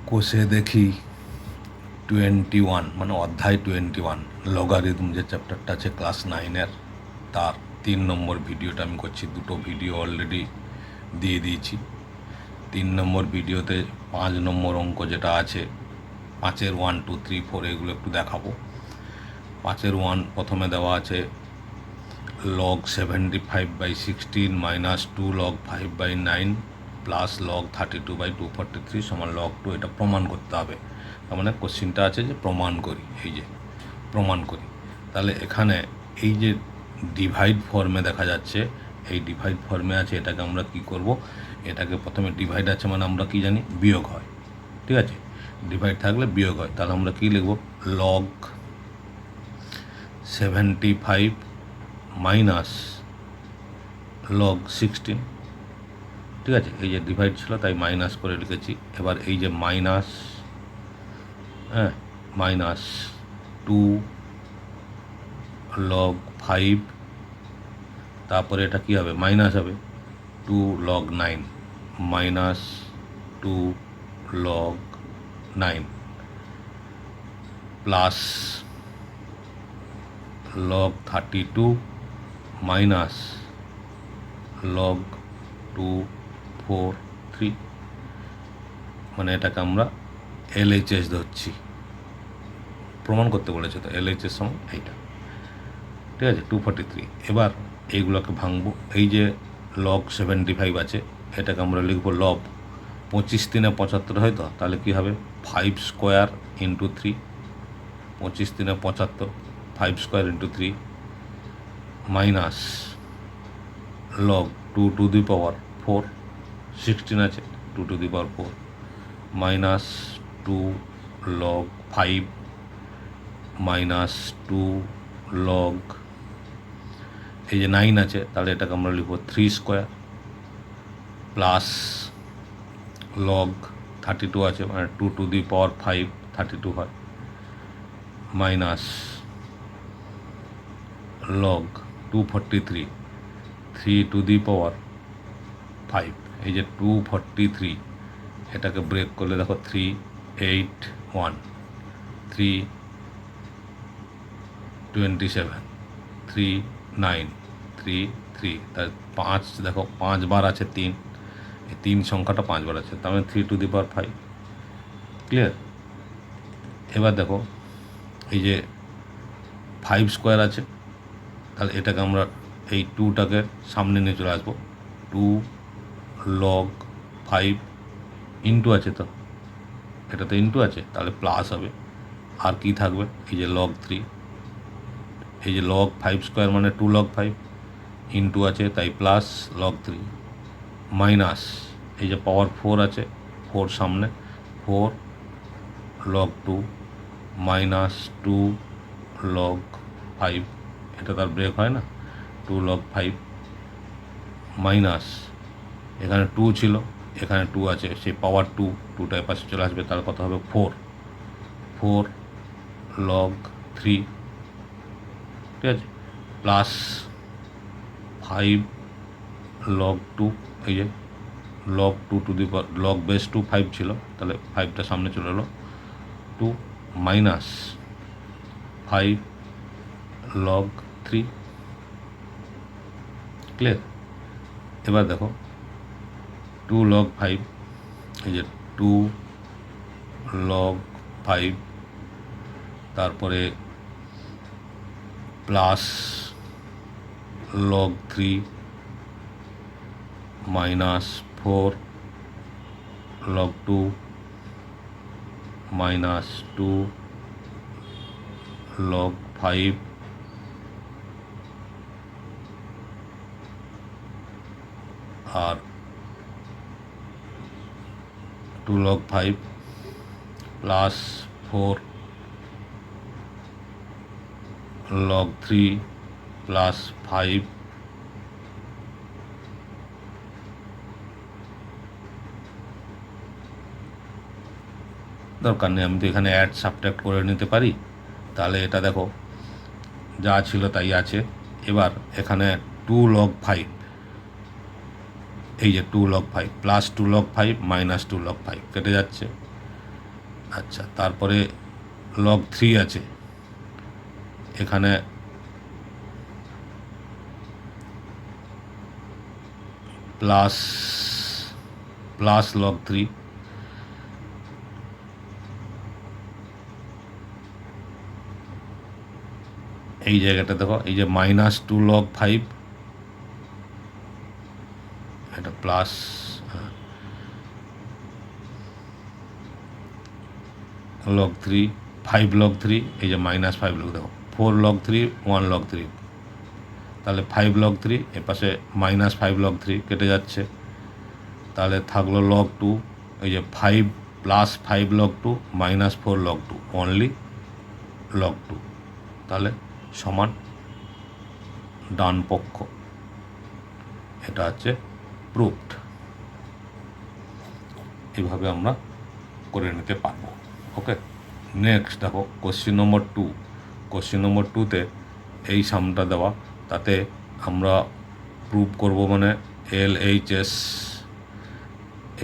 কোষে দেখি 21 মানে অধ্যায় 21 লগারিদম যে চ্যাপ্টারটা আছে ক্লাস 9-এর তার 3 নম্বর ভিডিওটা আমি করছি। দুটো ভিডিও অলরেডি দিয়ে দিয়েছি। 3 নম্বর ভিডিওতে 5 নম্বর অঙ্ক যেটা আছে 5-এর 1, 2, 3, 4 এগুলো একটু দেখাবো। 5-এর 1 প্রথমে দেওয়া আছে log 75/16 minus 2 log 5/9 plus log 32/243 সমান log 2। এটা প্রমাণ করতে হবে। তার মানে কোশ্চিনটা আছে যে প্রমাণ করি, এই যে প্রমাণ করি। তাহলে এখানে এই যে ডিভাইড ফর্মে দেখা যাচ্ছে, এই ডিভাইড ফর্মে আছে, এটাকে আমরা কি করব, এটাকে প্রথমে ডিভাইড আছে মানে আমরা কি জানি বিয়োগ হয়, ঠিক আছে। ডিভাইড থাকলে বিয়োগ হয়, তাহলে আমরা কি লিখব, log 75 মাইনাস log 16, ঠিক আছে। এই যে ডিভাইড ছিল তাই মাইনাস করে লিখেছি। এবার এই যে মাইনাস, হ্যাঁ, মাইনাস 2 log 5, তারপরে এটা কি হবে, মাইনাস হবে 2 log 9 minus 2 log 9 plus log 32 minus log 243, মানে এটাকে আমরা LHS ধরছি, প্রমাণ করতে বলেছে তো LHS সমান এইটা, ঠিক আছে, 243। এবার এইগুলোকে ভাঙবো। এই যে log 75 আছে, এটাকে আমরা লিখবো লব 25 3 75 হয় তো, তাহলে কী হবে 5 square into 3, 25 3 75, 5 square into 3 minus log 2 to the power 4, 16 আছে 2 to the power 4 minus 2 log 5 minus 2 log, এই যে 9 আছে তাহলে এটাকে আমরা লিখব 3 স্কোয়ার প্লাস log 32 আছে মানে 2 টু দি পাওয়ার 5 32 হয় মাইনাস log 243 3 টু দি পাওয়ার 5, এই যে 243, এটাকে ব্রেক করলে দেখো 3 8 1 3 27 3 9 3 3, তার 5 দেখো 5 বার আছে 3, এই 3 সংখ্যাটা 5 বার আছে, তার মানে 3 টু দি পাওয়ার 5, ক্লিয়ার। এবার দেখো এই যে 5 স্কোয়ার আছে, তাহলে এটাকে আমরা এই 2টাকে সামনে নিয়ে চলে আসবো, 2 log 5 ইন্টু আছে তো, এটা তো ইন্টু আছে তাহলে প্লাস হবে, আর কি থাকবে এই যে log 3, এই যে log 5 স্কোয়ার মানে 2 log 5 ইন্টু আছে তাই প্লাস log 3 মাইনাস এই যে পাওয়ার 4 আছে 4 সামনে 4 log 2 মাইনাস 2 log 5, এটা তার ব্রেক হয় না, 2 log 5 মাইনাস এখানে 2 ছিল এখানে 2 আছে, সেই পাওয়ার 2, 2টা পাশে চলে আসবে, তার কথা হবে 4 log 3, ঠিক আছে, প্লাস 5 log 2, এই যে log 2 to the power log base 2 5 ছিল তাহলে 5টা সামনে চলে এলো 2 মাইনাস 5 log 3, ক্লিয়ার। এবার দেখো 2 log 5, এই যে 2 log 5, তারপরে plus log 3 minus 4 log 2 minus 2 log 5 আর 2 log 5 প্লাস 4 log 3 প্লাস 5 দরকার নেই, আমি তো এখানে অ্যাড সাবট্রাক্ট করে নিতে পারি। তাহলে এটা দেখো যা ছিল তাই আছে। এবার এখানে 2 log 5, এই যে 2 log 5 plus 2 log 5 minus 2 log 5 কেটে যাচ্ছে, আচ্ছা, তারপরে লগ 3 আছে, এখানে প্লাস প্লাস লগ 3, এই জায়গাটা দেখো, এই যে -2 log 5, এটা প্লাস log 3, 5 log 3, এই যে -5 log, দেখো 4 log 3, 1 log 3, তাহলে 5 log 3, এর পাশে -5 log 3 কেটে যাচ্ছে, তাহলে থাকলো log 2, এই যে 5 plus 5 log 2 -4 log 2, only log 2, তাহলে সমান ডান পক্ষ। এটা হচ্ছে প্রুফড। এইভাবে আমরা করে নিতে পারবো। ওকে, নেক্সট দেখো কোশ্চেন নম্বর 2। কোশ্চেন নম্বর 2তে এই সামটা দেওয়া, তাতে আমরা প্রুভ করব, মানে LHS,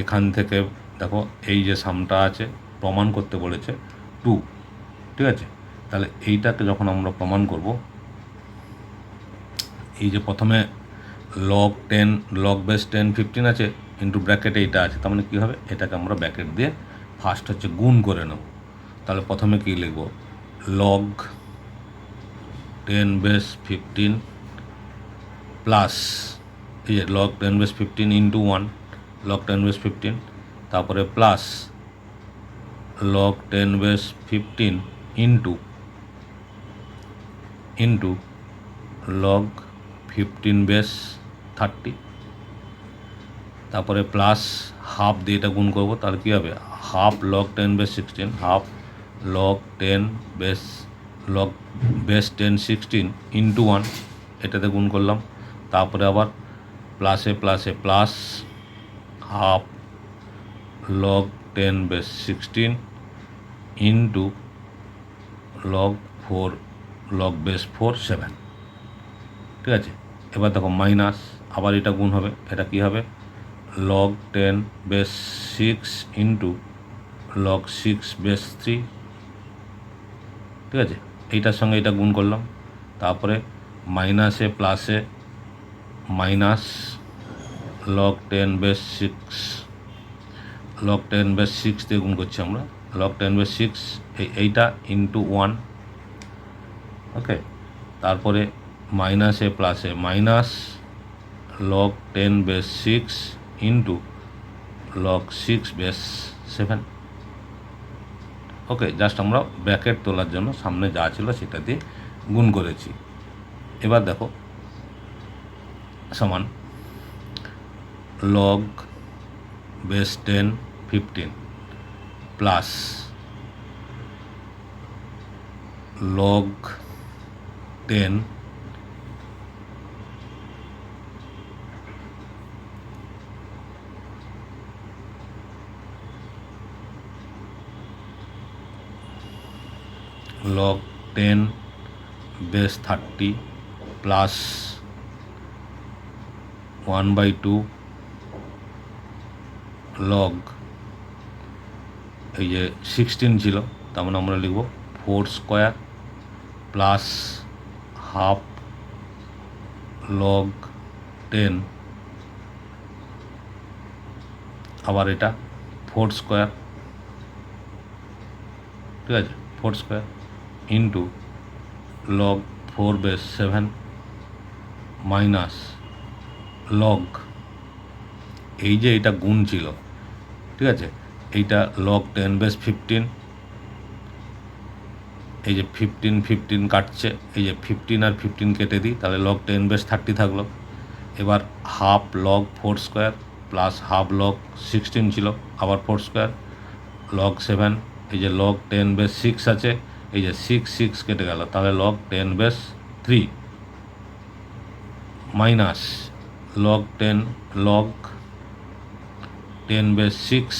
এখান থেকে দেখো এই যে সামটা আছে প্রমাণ করতে বলেছে 2, ঠিক আছে। তাহলে এইটাকে যখন আমরা প্রমাণ করব, এই যে প্রথমে log 10 log বেস 10 15 আছে, ইন্টু ব্র্যাকেটে এইটা আছে, তার মানে কী হবে, এটাকে আমরা ব্র্যাকেট দিয়ে ফার্স্ট হচ্ছে গুণ করে নেব। তাহলে প্রথমে কী লিখব, log 10 বেস 15 প্লাস, এই যে log 10 base 15 into 1, log 10 base 15, তারপরে plus log 10 base 15 into log 15 base 30, তারপরে প্লাস হাফ দিয়ে এটা গুণ করবো, তাহলে কী হবে, half log 10 base 16, half log 10 base 10 16 into 1, এটাতে গুণ করলাম, তারপরে আবার প্লাসে প্লাসে plus half log 10 base 16 into log base 4 7, ঠিক আছে। এবার দেখো মাইনাস, আবার এটা গুণ হবে, এটা কি হবে, log 10 base 6 into log 6 base 3, ঠিক আছে। এইটার সঙ্গে এটা গুণ করলাম, তারপরে মাইনাসে প্লাসে মাইনাস log 10 বেস 6 দিয়ে গুণ করছি আমরা, log 10 বেস 6, এইটা ইন্টু 1, ওকে। তারপরে মাইনাসে প্লাসে minus log 10 base 6 into log 6 base 7, ওকে। জাস্ট আমরা ব্র্যাকেট তোলার জন্য সামনে যা ছিল সেটা দিয়ে গুণ করেছি। এবার দেখো সমান log base 10 15 plus log 10 log 10 base 30 plus 1/2 log, এই যে 16 ছিল, তার মানে আমরা লিখব 4 স্কোয়ার প্লাস হাফ log 10, আবার এটা 4 স্কোয়ার, ঠিক আছে, 4 square into log 4 base 7 minus log, এই যে এটা গুণ ছিল, ঠিক আছে, এইটা log 10 বেস 15, এই যে 15 কাটছে, এই যে 15 আর 15 কেটে দিই, তাহলে log 10 বেস 30 থাকলো। এবার half log 4 square plus half log 16 ছিল, আবার 4 স্কোয়ার, log 7, এই যে log 10 বেস 6 আছে, এই যে 6 কেটে গেল, তাহলে log 10 base 3 minus log 10 base 6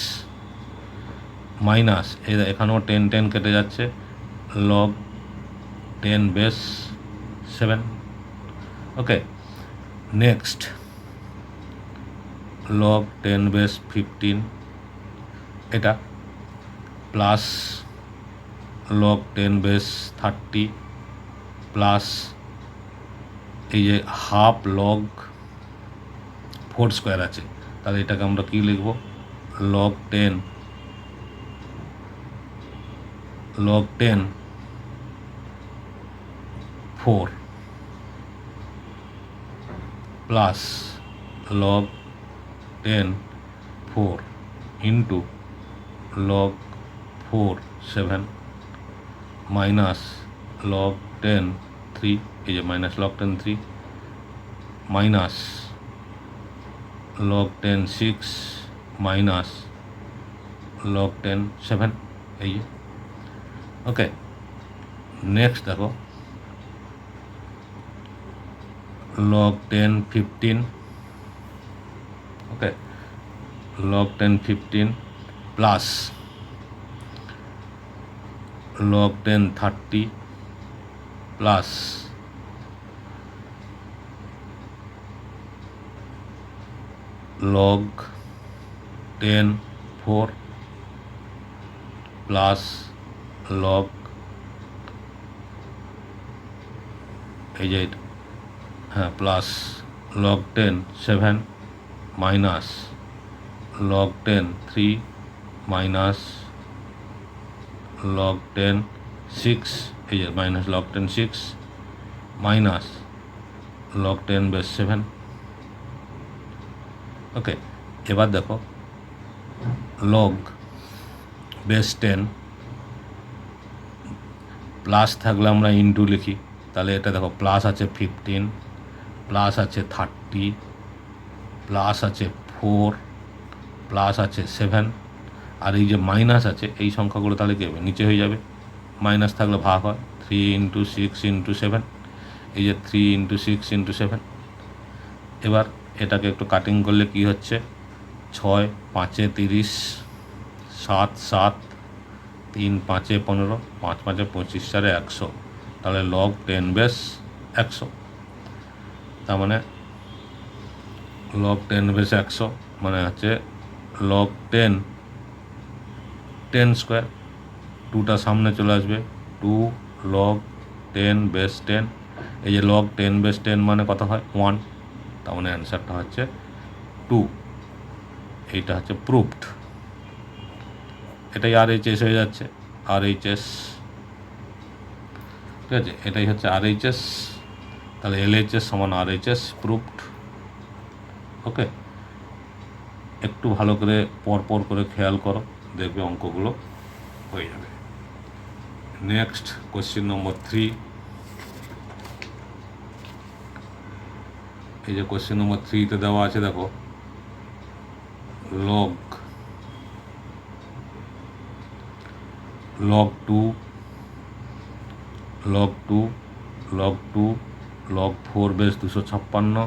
minus, এখানেও 10 কেটে যাচ্ছে, log 10 বেস 7, ওকে। নেক্সট log 10 বেস 15, এটা প্লাস লগ 10 বেস 30 প্লাস এই যে হাফ লগ 4 স্কোয়ার আছে, তাহলে এটাকে আমরা কী লিখব, log 10 4 plus log 10 4 into log 4 7 minus log 10 3, এই যে minus log 10 3 minus log 10 6 minus log 10 7, এই ওকে। নেক্সট দেখো log 10 15, ওকে, log 10 15 plus log 10 30 plus log 10 4 plus log এই যে হ্যাঁ plus log 10 7 minus log 10 3 minus log 10 6, এই যে minus log 10 6 minus log 10 base 7, ওকে। এবার দেখো লগ বেস 10 প্লাস থাকলে আমরা ইন্টু লিখি, তাহলে এটা দেখো প্লাস আছে 15 প্লাস আছে 30 প্লাস আছে 4 প্লাস আছে 7, আর এই যে মাইনাস আছে এই সংখ্যাগুলো তাহলে কী হবে, নিচে হয়ে যাবে, মাইনাস থাকলে ভাগ হয় 3 ইন্টু 6 ইন্টু 7, এই যে 3 ইন্টু 6 ইন্টু 7। এবার এটাকে একটু কাটিং করলে কি হচ্ছে, 6 5 30 7 7 3 5 15 5 5 25 4 100, তাহলে লগ 10 বেস 100, তার মানে লগ 10 বেস 100 মানে হচ্ছে লগ 10 10 স্কোয়ার, 2টা সামনে চলে আসবে, 2 লগ 10 বেস 10, এই যে লগ 10 বেস 10 মানে কত হয় 1, তার মানে অ্যান্সারটা হচ্ছে 2, এইটা হচ্ছে প্রুফড। এটাই RHS হয়ে যাচ্ছে, RHS, ঠিক আছে, এটাই হচ্ছে RHS, তাহলে LHS সমান RHS প্রুফড, ওকে। একটু ভালো করে পরপর করে খেয়াল করো, দেখবে অঙ্কগুলো হয়ে যাবে। নেক্সট কোশ্চেন নম্বর 3, এই যে কোশ্চেন নম্বর 3তে দেওয়া আছে দেখো log 2 log 4 base 256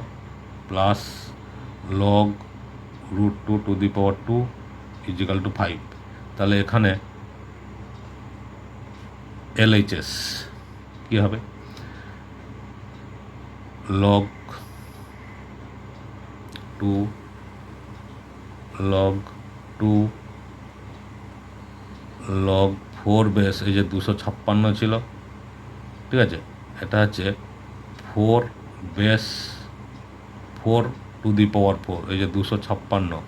plus log √2 to the power 2 is equal to 5, তাহলে এখানে LHS কী হবে, log 2 log 4 বেস এই যে 256 ছিল, ঠিক আছে, এটা হচ্ছে 4 বেস 4 টু দি পাওয়ার 4, এই যে 256,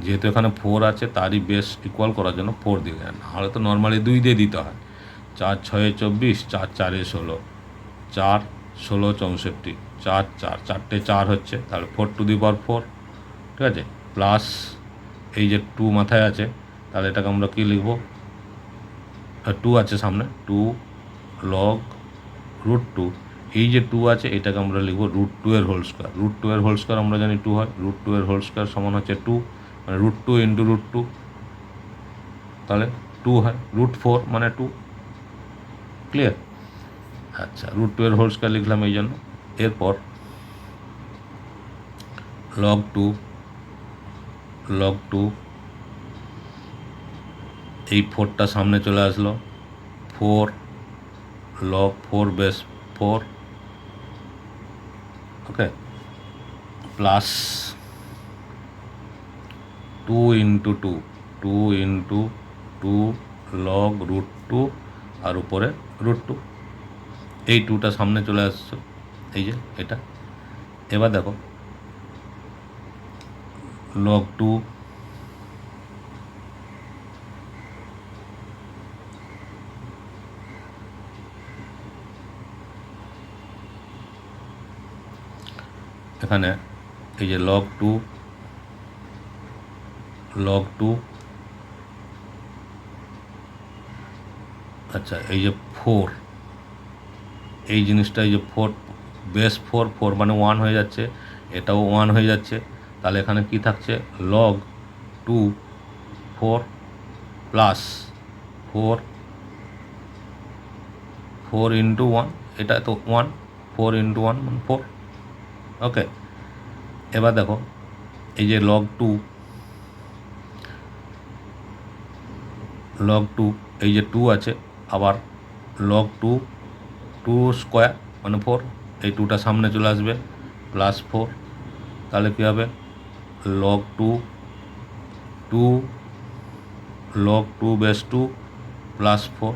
যেহেতু এখানে 4 আছে তারই বেস ইকুয়াল করার জন্য 4 দিয়ে দেন, নাহলে তো নর্মালি 2 দিয়ে দিতে হয়, 4 6 24 4 4 16 4 16 64 4 4 4টে 4 হচ্ছে, তাহলে 4 টু দি পাওয়ার 4, ঠিক আছে, প্লাস এই যে 2 মাথায় আছে, তাহলে এটাকে আমরা কী লিখব, 2 আছে সামনে, 2 log √2, এই যে 2 আছে এটাকে আমরা লিখব √2 এর হোল স্কোয়ার, √2 এর হোল স্কোয়ার আমরা জানি 2 হয়, √2 এর হোল স্কোয়ার সমান হচ্ছে 2, মানে √2 ইন্টু √2, তাহলে 2 হয়, √4 মানে 2, ক্লিয়ার। আচ্ছা, √2 এর হোল স্কোয়ার লিখলাম এই জন্য। এরপর log 2 এই 4টা সামনে চলে আসলো, 4 log 4 বেস 4, ওকে, প্লাস 2 ইন্টু 2 2 ইন্টু 2 লগ √2 আর উপরে √2, এই 2টা সামনে চলে আসছে, এই যে এটা। এবার দেখো log 2 এখানে এই যে log 2 আচ্ছা, এই যে 4, এই জিনিসটা, এই যে 4 বেস 4 মানে 1 হয়ে যাচ্ছে, এটাও 1 হয়ে যাচ্ছে। তাহলে এখানে কি থাকছে, log 2 4 প্লাস 4 ইন্টু 1, এটা তো 1, 4 ইন্টু 1 মানে 4। ওকে, এবার দেখো এই যে log 2 এই যে 2 আছে, আবার log 2 স্কোয়ার মানে 4, এই 2টা সামনে চলে আসবে, প্লাস 4। তাহলে কী হবে, log 2 বেস 2 প্লাস 4।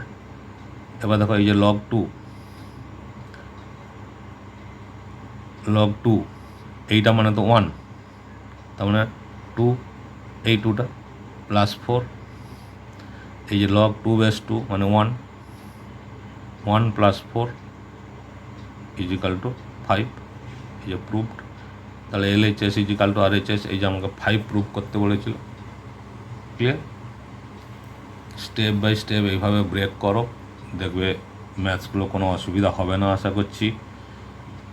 এবার দেখো এই যে log 2 এইটা মানে তো 1, তার মানে 2, এই 2টা প্লাস 4, এই যে log 2 বেস 2 মানে 1 প্লাস 4 ইজিক্যাল টু 5, এই যে প্রুভড। তাহলে LHS ইজিক্যাল টু RHS, এই যে আমাকে 5 প্রুভ করতে বলেছিল। ক্লিয়ার? স্টেপ বাই স্টেপ এইভাবে ব্রেক করো, দেখবে ম্যাথসগুলো কোনো অসুবিধা হবে না, আশা করছি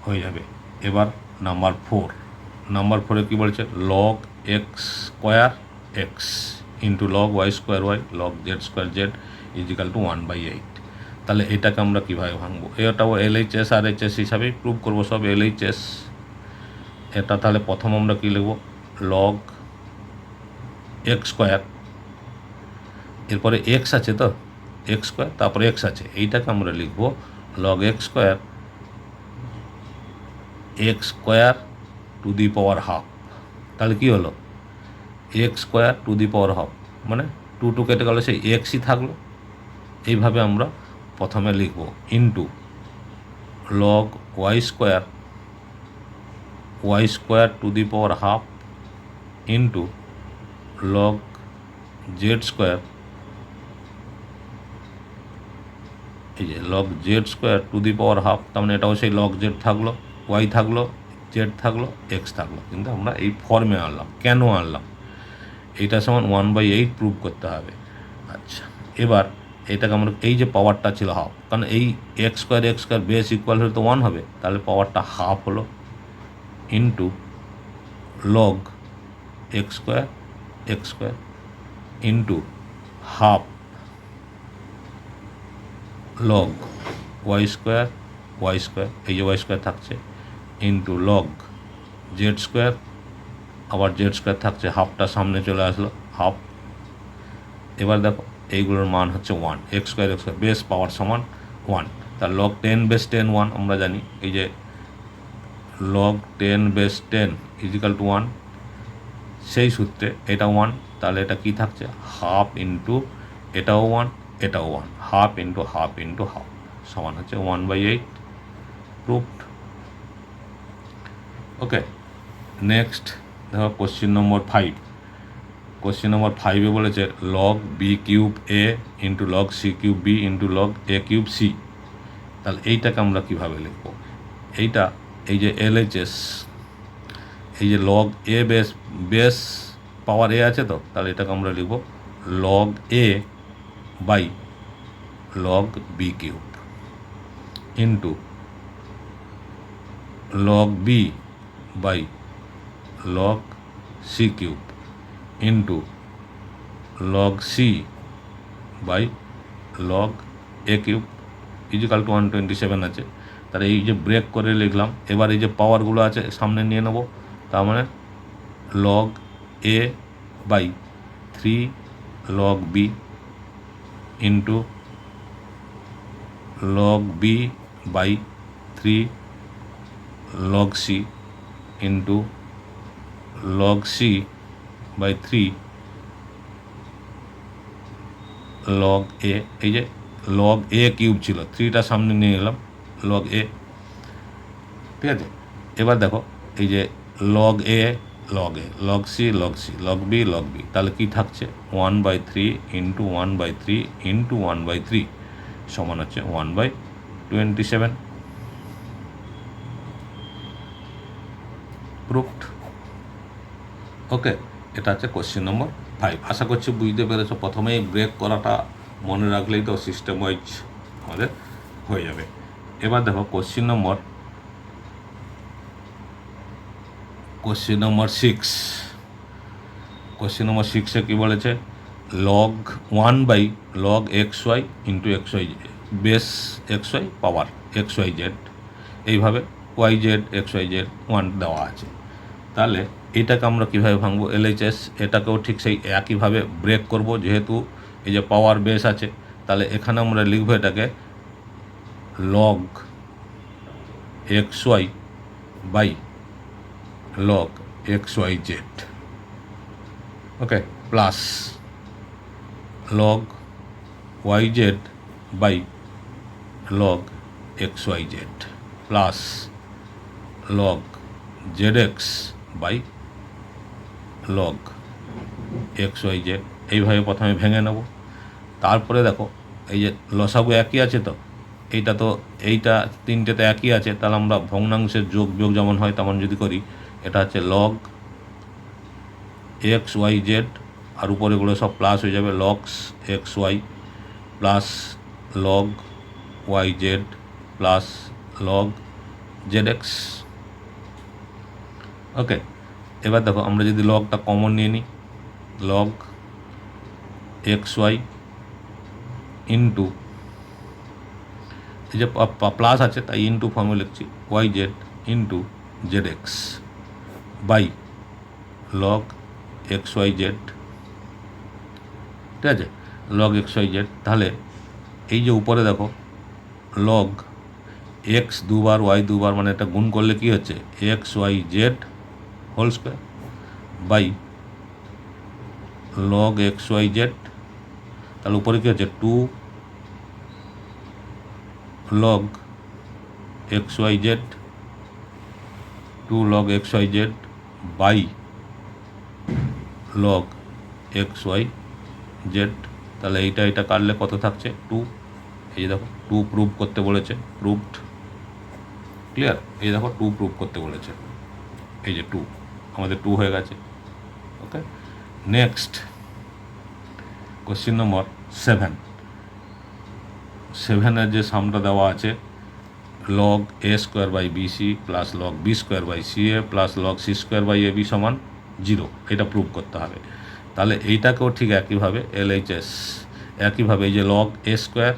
হয়ে যাবে। এবার নাম্বার 4 কী বলছে, log x² x into log y² y log z² z is equal to 1/8। তাহলে এটাকে আমরা কীভাবে ভাঙবো, এটাও LHS RHS হিসাবেই প্রুভ করবো, সব LHS। এটা তাহলে প্রথম আমরা কী লিখব, log x², এরপরে x আছে তো x², তারপরে x আছে, এইটাকে আমরা লিখব log x² two the power half. তাহলে কী হলো, x² two the power half মানে 2 কেটে গেল, সেই এক্সই থাকলো। এইভাবে আমরা প্রথমে লিখব into log y² two the power half into log z², এই যে log z² two the power half, তার মানে এটাও সেই log z থাকলো, y থাকলো, z থাকলো, x থাকলো। কিন্তু আমরা এই ফর্মে আনলাম, কেন আনলাম, এইটা সমান 1/8 প্রুভ করতে হবে। আচ্ছা, এবার এটাকে আমরা, এই যে পাওয়ারটা ছিল হাফ, কারণ এই x² বেস ইকুয়াল হলে তো 1 হবে, তাহলে পাওয়ারটা হাফ হলো, into log x² into half log y², এই যে y² থাকছে, ইন্টু log z², আবার z² থাকছে, হাফটা সামনে চলে আসলো, হাফ। এবার দেখো এইগুলোর মান হচ্ছে 1, x² বেস পাওয়ার সমান 1। তার log 10 বেস 10 1 আমরা জানি, এই যে log 10 বেস 10 ইজিক্যাল টু 1, সেই সূত্রে এটা 1, তাহলে এটা কি থাকছে, হাফ ইন্টু এটাও 1, এটাও 1, half into half into half সমান হচ্ছে 1/8 প্রুভড। ওকে, নেক্সট দেখো কোশ্চিন নম্বর 5। কোশ্চিন নম্বর 5-এ বলেছে log b³ a into log c³ b into log a³ c। তাহলে এইটাকে আমরা কীভাবে লিখব, এইটা এই যে LHS, এই যে log a base power a আছে তো, তাহলে এটাকে আমরা লিখব log a by log b³ into log b by log c³ into log c by log a³ is equal to 127 আছে। তাহলে এই যে ব্রেক করে লিখলাম, এবার এই যে পাওয়ারগুলো আছে সামনে নিয়ে নেব, তার মানে log a by 3 log b into log b by 3 log c into log c by 3 log a, এই যে লগ এ কিউব ছিল, 3টা সামনে নিয়ে গেলাম, লগ এ, ঠিক আছে। এবার দেখো এই যে log a, log a, log c, log c, log b, log b, তাহলে কি থাকছে 1/3 ইন্টু 1/3 ইন্টু 1/3 সমান হচ্ছে 1/27। প্রুফড। ওকে, এটা হচ্ছে কোশ্চেন নম্বর 5। আশা করছি বুঝতে পেরেছো। প্রথমেই ব্রেক করাটা মনে রাখলেই তো সিস্টেম ওয়াইজ আমাদের হয়ে যাবে। এবার দেখো কোশ্চেন নম্বর 6। কোশ্চেন নম্বর 6-এ কী বলেছে, log 1/log xy into xy base xy পাওয়ার xyz, এইভাবে yz xyz 1 দেওয়া আছে। তাহলে এটাকে আমরা কীভাবে ভাঙবো, LHS, এটাকেও ঠিক সেই একইভাবে ব্রেক করব। যেহেতু এই যে পাওয়ার বেস আছে, তাহলে এখানে আমরা লিখবো এটাকে log xy by log xyz, okay, plus log yz by log xyz plus log zx by log xyz, এইভাবে প্রথমে ভেঙে নেব। তারপরে দেখো এই যে লসাগু একই আছে, তো এইটা 3টেতে একই আছে, তাহলে আমরা ভগ্নাংশের যোগ বিয়োগ যেমন হয় তেমন যদি করি, এটা হচ্ছে log xyz, আর উপরে গুলো সব প্লাস হয়ে যাবে, locks xy plus log yz plus log zx। ওকে, এবার দেখো আমরা যদি লগটা কমন নিয়ে নিই, log xy ইন্টু, এই যে প্লাস আছে তাই ইন্টু ফর্মে লিখছি, yz into zx by log xyz, ঠিক আছে, log xyz। তাহলে এই যে উপরে দেখো log x দুবার y দুবার, মানে এটা গুণ করলে কি হচ্ছে xyz whole square by log xyz, তাহলে উপরে কী হচ্ছে 2 log xyz, 2 log xyz by log xyz। তাহলে এটা কাটলে কত থাকছে 2। এই যে দেখো 2 প্রুভ করতে বলেছে, প্রুভড, ক্লিয়ার। এই দেখো 2 প্রুভ করতে বলেছে, এই যে 2, আমাদের 2 হয়ে গেছে। ওকে, নেক্সট কোশ্চেন নম্বর 7-এর যে সামটা দেওয়া আছে log a square by bc plus log b square by ca plus log c square by ab সমান 0, এটা প্রুভ করতে হবে। তাহলে এইটাকেও ঠিক একইভাবে LHS, একইভাবে এই যে log a square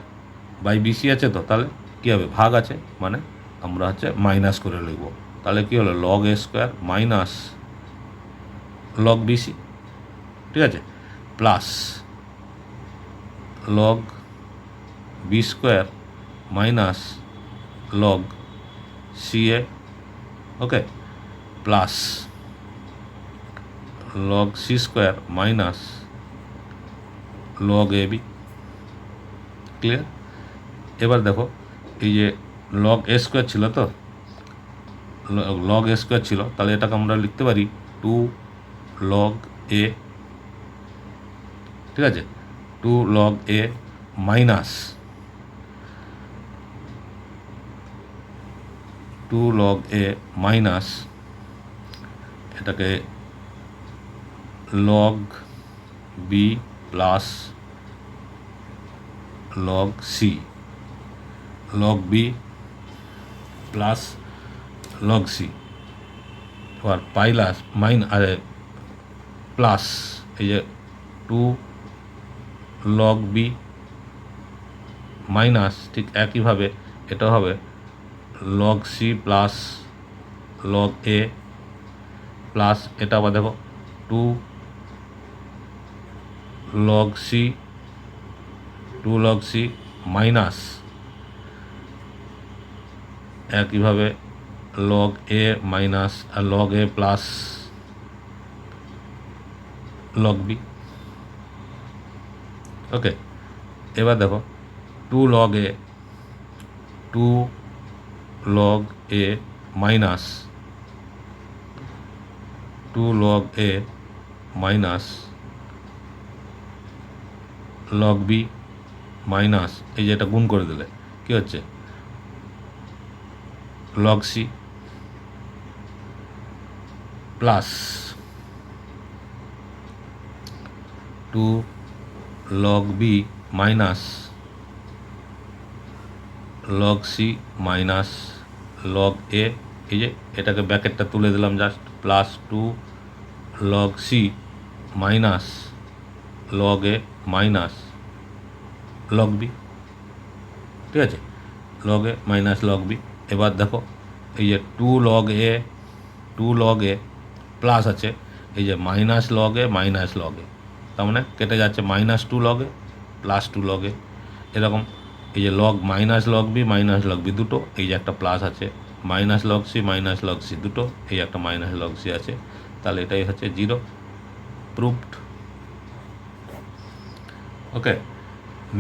by bc আছে, তো তাহলে কী হবে, ভাগ আছে, মানে আমরা হচ্ছে মাইনাস করে লিখব। তাহলে কী হলো log a square minus log bc, ঠিক আছে, plus log b square minus log ca, okay, plus log c square minus log ab, clear. এবার দেখো এই যে log a স্কোয়ার ছিল, তো log a স্কোয়ার ছিল, তাহলে এটাকে আমরা লিখতে পারি 2 log a, ঠিক আছে, 2 log a minus 2 log a minus এটাকে log b plus log c, log b plus log c, এবার পাইলাস প্লাস এই যে 2 log b মাইনাস, ঠিক একইভাবে এটা হবে log c plus log a plus এটা আবার দেখো 2 log c মাইনাস একইভাবে log a মাইনাস আর log a plus log b। Okay, এবার দেখো 2 log a 2 log a minus 2 log a minus log b minus এই যে এটা গুণ করে দিলে কি হচ্ছে log c plus 2 log b minus log c minus log a এই যে এটাকে ব্র্যাকেটটা তুলে দিলাম just plus 2 log c minus log a minus log b ঠিক আছে log a minus log b এবার দেখো এই যে 2 log a প্লাস আছে এই যে minus log a minus log a তার মানে কেটে যাচ্ছে minus 2 log a plus 2 log a এরকম এই যে log minus log b minus log b দুটো এই যে একটা প্লাস আছে minus log c minus log c দুটো এই একটা মাইনাস log c আছে তাহলে এটাই হচ্ছে 0 proved okay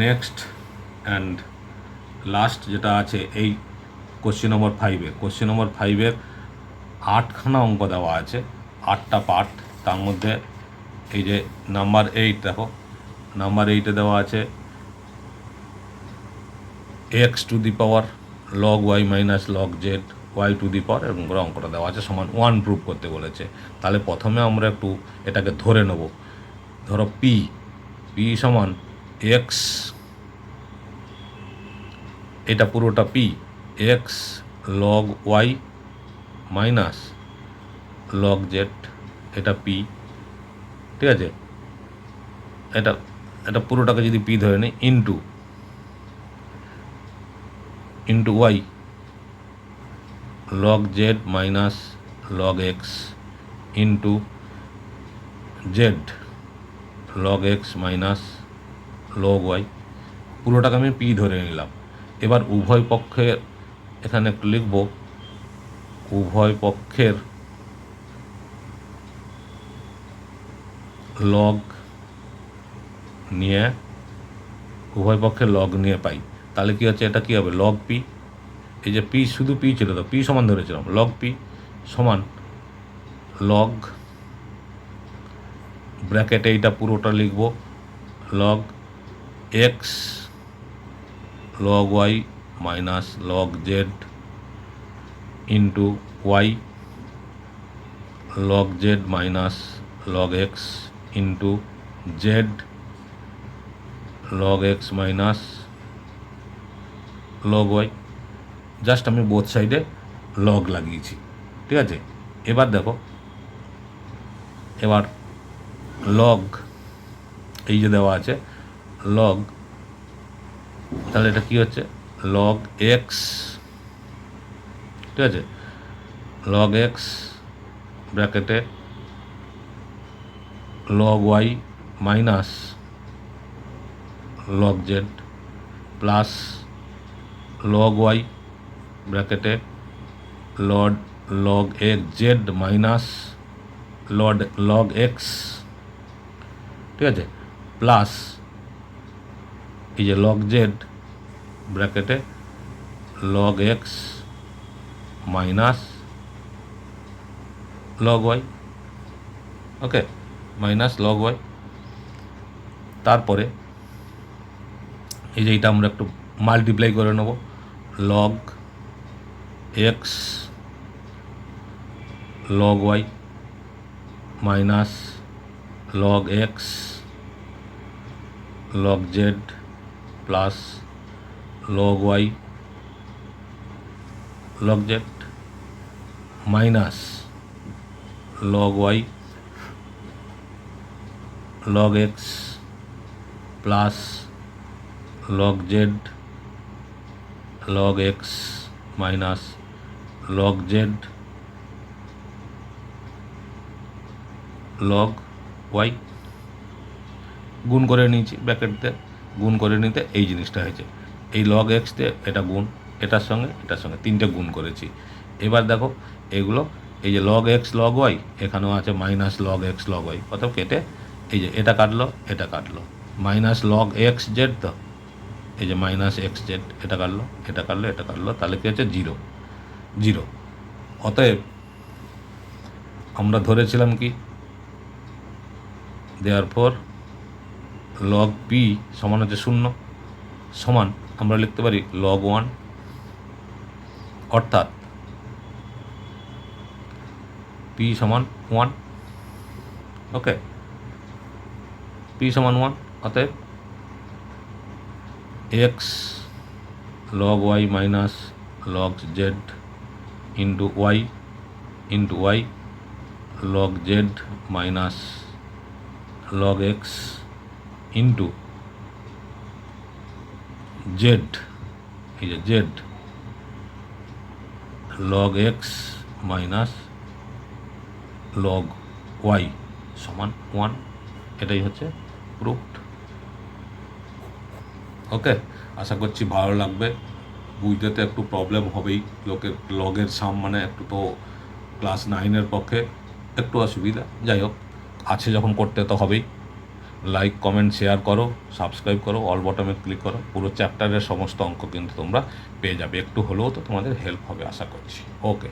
next and last যেটা আছে এই কোশ্চেন নম্বর 5-এর 8খানা অঙ্ক দেওয়া আছে 8টা পার্ট তার মধ্যে এই যে নাম্বার 8 দেখো নাম্বার 8-এ দেওয়া আছে x to the power log y minus log z y to the power এবং অঙ্কটা দেওয়া আছে সমান 1 প্রুভ করতে বলেছে তাহলে প্রথমে আমরা একটু এটাকে ধরে নেব ধরো p সমান x এটা পুরোটা p x log y minus log z এটা p ঠিক আছে এটা পুরোটাকে যদি p ধরে নিই into y log z minus log x into z log x minus log y পুরোটাকে আমি p ধরে নিলাম এবার উভয় পক্ষের এখানে একটু লিখব উভয় পক্ষের লগ নিয়ে পাই তাহলে কি হচ্ছে এটা কি হবে log p এই যে p শুধু p ছিল তো p সমান ধরেছিলাম log p সমান log ব্র্যাকেটে এইটা পুরোটা লিখব log x log y minus log z into y log z minus log x into z log x minus log y just আমি বোথ সাইডে log লাগিয়েছি ঠিক আছে এবার দেখো এবার log এই যে দেওয়া আছে log তাহলে এটা কি হচ্ছে log x ঠিক আছে log x ব্র্যাকেটে log y minus log z plus log y ব্র্যাকেটে log x z minus log x ঠিক আছে প্লাস এই যে log z ব্র্যাকেটে log x minus log y ওকে মাইনাস log y তারপরে এই যে এটা আমরা একটু মাল্টিপ্লাই করে নেব log x log y minus log x log z plus log y log z minus log y log x plus log z log x minus log z log y গুণ করে নিয়েছি ব্র্যাকেটতে গুণ করে নিতে এই জিনিসটা হয়েছে এই log x তে এটা গুণ এটার সঙ্গে তিনটে গুণ করেছি এবার দেখো এগুলো এই যে log x log y এখানেও আছে minus log x log y অর্থাৎ কেটে এই যে এটা কাটলো মাইনাস log x z তো এই যে মাইনাস এক্স জেড, এটা কাটলো, এটা কাটলো, এটা কাটলো, তাহলে কী হচ্ছে? Zero, zero. অতএব আমরা ধরেছিলাম কি, দেয়ারফর লগ পি সমান হচ্ছে 0, সমান আমরা লিখতে পারি log 1, অর্থাৎ পি সমান 1। ওকে, পি সমান 1, অতএব X log y minus log z into Y log z minus log x into Z, এই যে Z log x minus log y সমান 1। এটাই হচ্ছে প্রুফড। ওকে, আশা করছি ভালো লাগবে। বুঝতে তো একটু প্রবলেম হবেই, লগের সাম মানে একটু তো ক্লাস 9-এর পক্ষে একটু অসুবিধা। যাই হোক, আছে যখন করতে তো হবেই। লাইক, কমেন্ট, শেয়ার করো, সাবস্ক্রাইব করো, অল বটমে ক্লিক করো। পুরো চ্যাপ্টারের সমস্ত অঙ্ক কিন্তু তোমরা পেয়ে যাবে। একটু হলেও তো তোমাদের হেল্প হবে আশা করছি। ওকে।